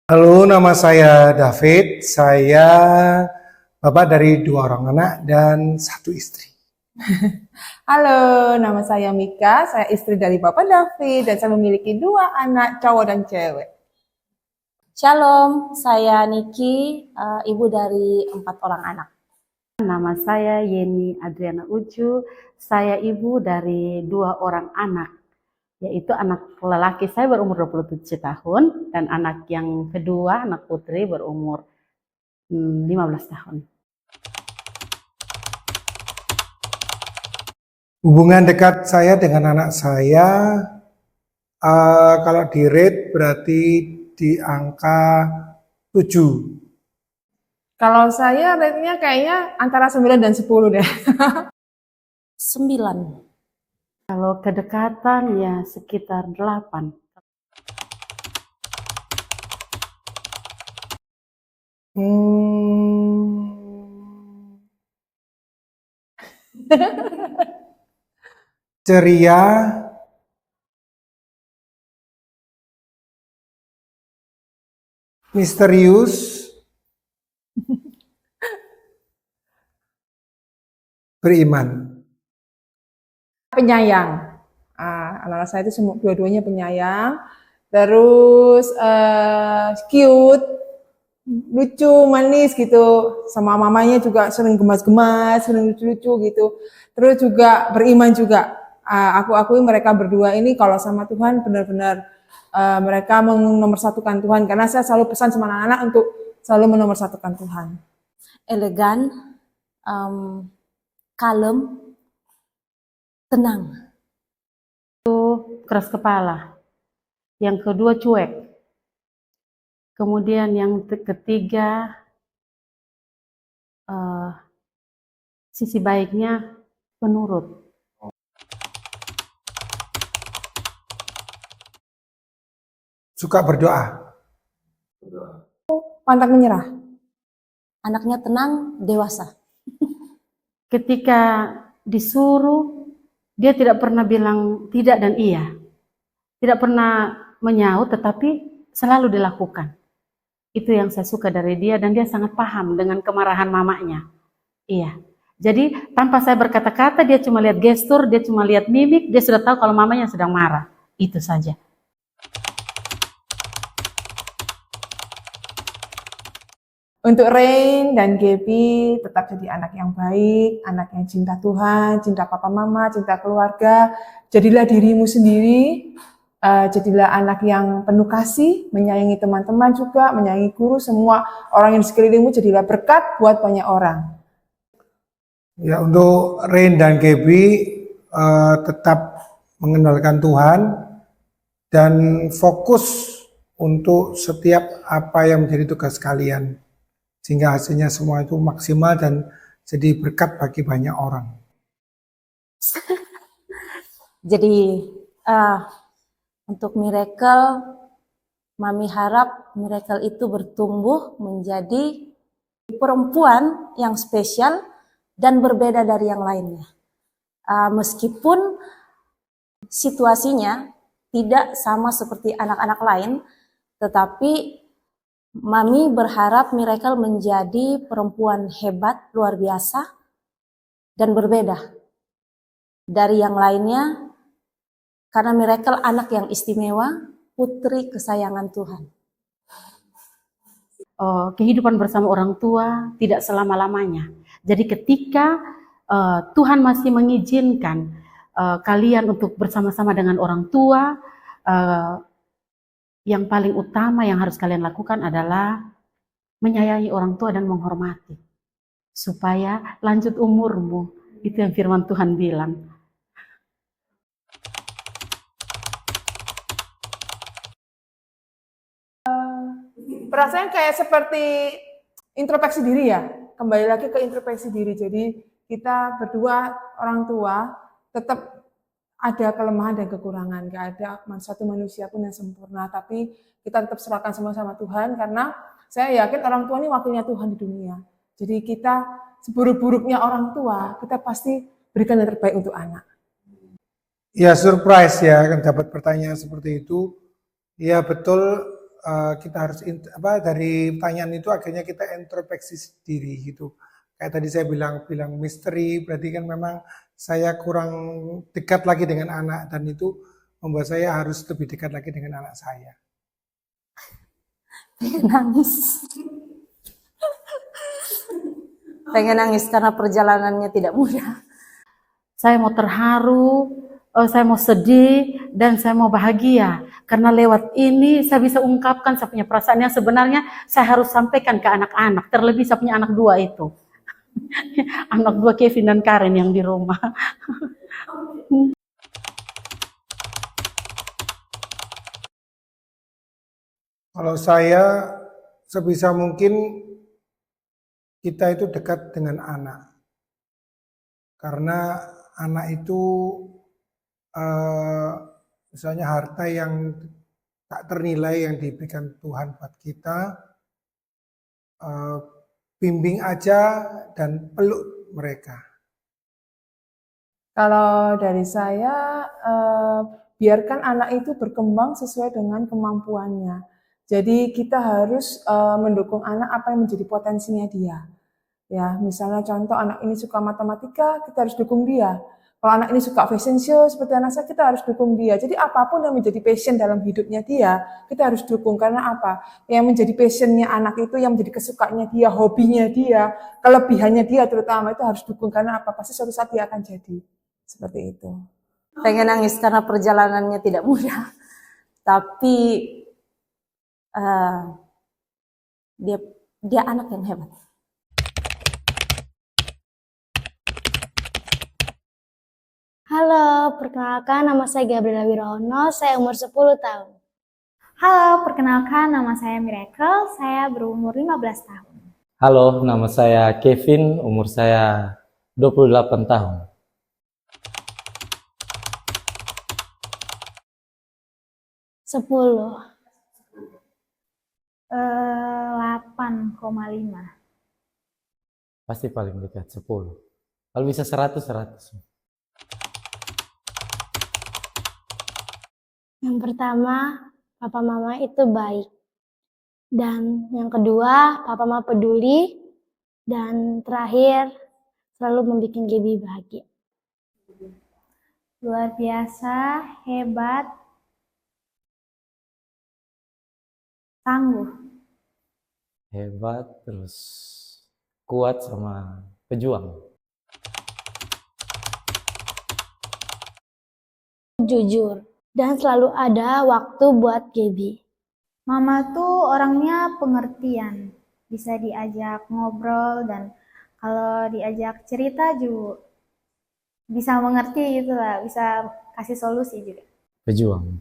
Halo, nama saya David. Saya bapak dari 2 orang anak dan 1 istri. Halo, nama saya Mika. Saya istri dari Bapak David dan saya memiliki 2 anak, cowok dan cewek. Shalom, saya Niki, ibu dari 4 orang anak. Nama saya Yeni Adriana Ucu, saya ibu dari 2 orang anak, yaitu anak lelaki saya berumur 27 tahun dan anak yang kedua, anak putri berumur 15 tahun. Hubungan dekat saya dengan anak saya, kalau di rate berarti di angka 7. Kalau saya rate-nya kayaknya antara 9 dan 10 deh. 9. Kalau kedekatan ya sekitar 8. Ceria, misterius, beriman. Penyayang. Anak-anak saya itu dua-duanya penyayang. Terus cute, lucu, manis gitu. Sama mamanya juga sering gemas-gemas, sering lucu-lucu gitu. Terus juga beriman juga. Aku akui mereka berdua ini kalau sama Tuhan benar-benar mereka menomorsatukan Tuhan. Karena saya selalu pesan sama anak-anak untuk selalu menomorsatukan Tuhan. Elegan, kalem, tenang. Keras kepala. Yang kedua cuek. Kemudian yang ketiga sisi baiknya penurut. Suka berdoa. Pantang menyerah. Anaknya tenang, dewasa. Ketika disuruh, dia tidak pernah bilang tidak dan iya. Tidak pernah menyaut, tetapi selalu dilakukan. Itu yang saya suka dari dia, dan dia sangat paham dengan kemarahan mamanya. Iya. Jadi tanpa saya berkata-kata, dia cuma lihat gestur, dia cuma lihat mimik, dia sudah tahu kalau mamanya sedang marah. Itu saja. Untuk Rain dan Gaby tetap jadi anak yang baik, anak yang cinta Tuhan, cinta papa mama, cinta keluarga. Jadilah dirimu sendiri, jadilah anak yang penuh kasih, menyayangi teman-teman juga, menyayangi guru, semua orang yang di sekelilingmu, jadilah berkat buat banyak orang. Ya, untuk Rain dan Gaby tetap mengenalkan Tuhan dan fokus untuk setiap apa yang menjadi tugas kalian. Sehingga hasilnya semua itu maksimal dan jadi berkat bagi banyak orang. Jadi untuk Miracle, Mami harap Miracle itu bertumbuh menjadi perempuan yang spesial dan berbeda dari yang lainnya. Meskipun situasinya tidak sama seperti anak-anak lain, tetapi Mami berharap Miracle menjadi perempuan hebat, luar biasa, dan berbeda dari yang lainnya, karena Miracle anak yang istimewa, putri kesayangan Tuhan. Kehidupan bersama orang tua tidak selama-lamanya. Jadi ketika Tuhan masih mengizinkan kalian untuk bersama-sama dengan orang tua, yang paling utama yang harus kalian lakukan adalah menyayangi orang tua dan menghormati. Supaya lanjut umurmu. Itu yang firman Tuhan bilang. Perasaan kayak seperti introspeksi diri ya, kembali lagi ke introspeksi diri. Jadi kita berdua orang tua tetap ada kelemahan dan kekurangan, gak ada satu manusia pun yang sempurna, tapi kita tetap serahkan semua sama Tuhan, karena saya yakin orang tua ini wakilnya Tuhan di dunia. Jadi kita seburuk-buruknya orang tua, kita pasti berikan yang terbaik untuk anak. Ya, surprise ya, kan dapat pertanyaan seperti itu. Ya betul, kita harus dari pertanyaan itu akhirnya kita introspeksi diri gitu. Kayak tadi saya bilang misteri, berarti kan memang saya kurang dekat lagi dengan anak dan itu membuat saya harus lebih dekat lagi dengan anak saya. Pengen nangis. Pengen nangis karena perjalanannya tidak mudah. Saya mau terharu, saya mau sedih, dan saya mau bahagia. Karena lewat ini saya bisa ungkapkan saya punya perasaan yang sebenarnya saya harus sampaikan ke anak-anak. Terlebih saya punya anak 2 itu. Anak 2 Kevin dan Karen yang di rumah. Kalau saya sebisa mungkin kita itu dekat dengan anak. Karena anak itu misalnya harta yang tak ternilai yang diberikan Tuhan buat kita. Bimbing aja dan peluk mereka. Kalau dari saya, biarkan anak itu berkembang sesuai dengan kemampuannya. Jadi kita harus mendukung anak apa yang menjadi potensinya dia. Ya, misalnya contoh anak ini suka matematika, kita harus dukung dia. Kalau anak ini suka fashion show seperti anak saya, kita harus dukung dia. Jadi apapun yang menjadi passion dalam hidupnya dia, kita harus dukung. Karena apa? Yang menjadi passionnya anak itu, yang menjadi kesukaannya dia, hobinya dia, kelebihannya dia terutama itu harus dukung. Karena apa? Pasti suatu saat dia akan jadi. Seperti itu. Pengen nangis karena perjalanannya tidak mudah. Tapi dia anak yang hebat. Halo, perkenalkan nama saya Gabriela Wiraono, saya umur 10 tahun. Halo, perkenalkan nama saya Miracle, saya berumur 15 tahun. Halo, nama saya Kevin, umur saya 28 tahun. Sepuluh. 8,5. Pasti paling dekat 10. Kalau bisa 100, 100. Yang pertama, papa mama itu baik. Dan yang kedua, papa mama peduli. Dan terakhir, selalu membuat Gaby bahagia. Luar biasa, hebat, tangguh. Hebat, terus kuat sama pejuang. Jujur. Dan selalu ada waktu buat Gaby. Mama tuh orangnya pengertian, bisa diajak ngobrol dan kalau diajak cerita juga bisa mengerti gitu lah, bisa kasih solusi juga. Pejuang.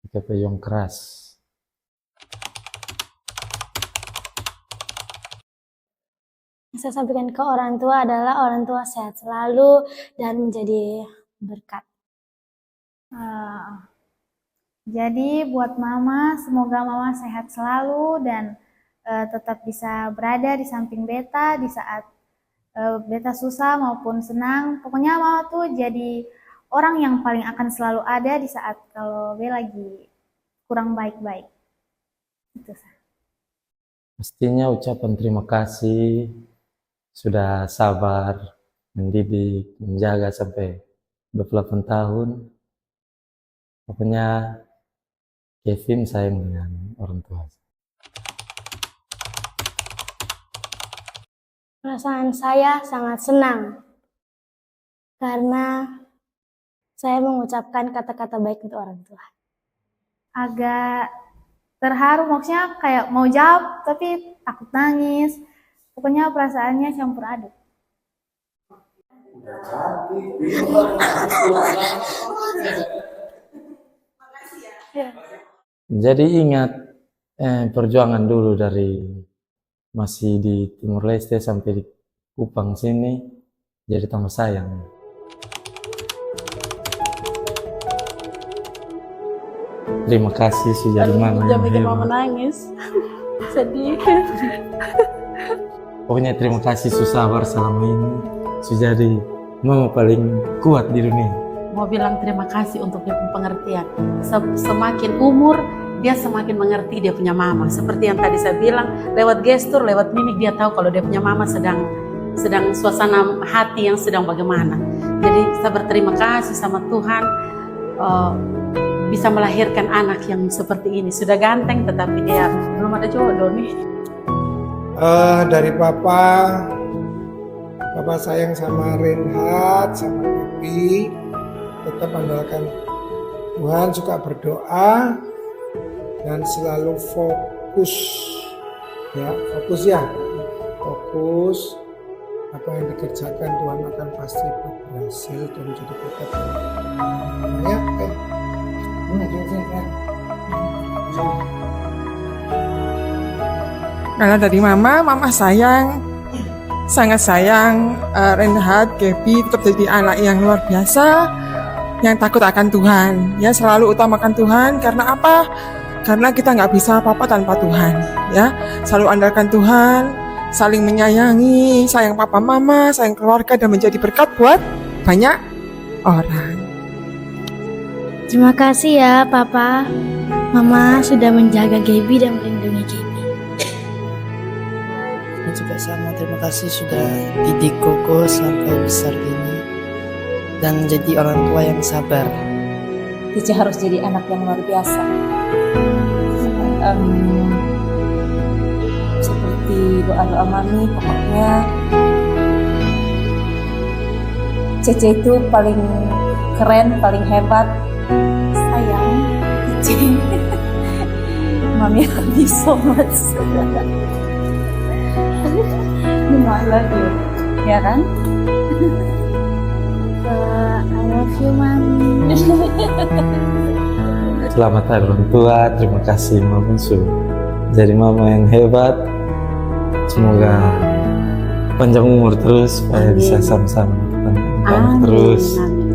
Kita pejuang keras. Yang saya sampaikan ke orang tua adalah orang tua sehat selalu dan menjadi berkat. Jadi buat mama, semoga mama sehat selalu dan tetap bisa berada di samping beta di saat beta susah maupun senang. Pokoknya mama tuh jadi orang yang paling akan selalu ada di saat kalau beta lagi kurang baik-baik. Itu sah. Pastinya ucapan terima kasih sudah sabar, mendidik, menjaga sampai 28 tahun. Pokoknya Kevin sayang dengan orang tua. Perasaan saya sangat senang karena saya mengucapkan kata-kata baik untuk orang tua. Agak terharu, maksudnya kayak mau jawab tapi takut nangis. Pokoknya perasaannya campur aduk. Jadi ingat perjuangan dulu dari masih di Timur Leste sampai di Kupang sini, jadi tambah sayang. Terima kasih sudah jadi mama yang bikin hebat. mama nangis. Sedih. Pokoknya terima kasih sabar selama ini, sudah jadi mama paling kuat di dunia. Mau bilang terima kasih untuk pengertian. Semakin umur dia semakin mengerti dia punya mama. Seperti yang tadi saya bilang, lewat gestur, lewat mimik dia tahu kalau dia punya mama sedang suasana hati yang sedang bagaimana. Jadi saya berterima kasih sama Tuhan bisa melahirkan anak yang seperti ini. Sudah ganteng tetapi dia belum ada jodoh nih. Dari Papa sayang sama Reinhard, sama Kepi, tetap andalkan Tuhan, suka berdoa, dan selalu fokus apa yang dikerjakan Tuhan akan pasti berhasil dan jadi berkat. Ya, Karena dari mama sangat sayang Reinhard, Kepi tetap jadi anak yang luar biasa, yang takut akan Tuhan. Ya, selalu utamakan Tuhan. Karena apa? Karena kita nggak bisa apa-apa tanpa Tuhan. Ya, selalu andalkan Tuhan, saling menyayangi, sayang papa mama, sayang keluarga, dan menjadi berkat buat banyak orang. Terima kasih ya Papa, Mama sudah menjaga Gaby dan melindungi Gaby. Dan juga sama terima kasih sudah didik Koko sampai besar ini dan menjadi orang tua yang sabar. Cici harus jadi anak yang luar biasa. Seperti doa-doa Mami, pokoknya Cece itu paling keren, paling hebat. Sayang, Cici. Mami love you so much. I love you, ya kan? I love you Mami. Selamat hari orang tua, terima kasih Mama Su. Jadi mama yang hebat. Semoga panjang umur terus supaya bisa sama-sama terus. Amin.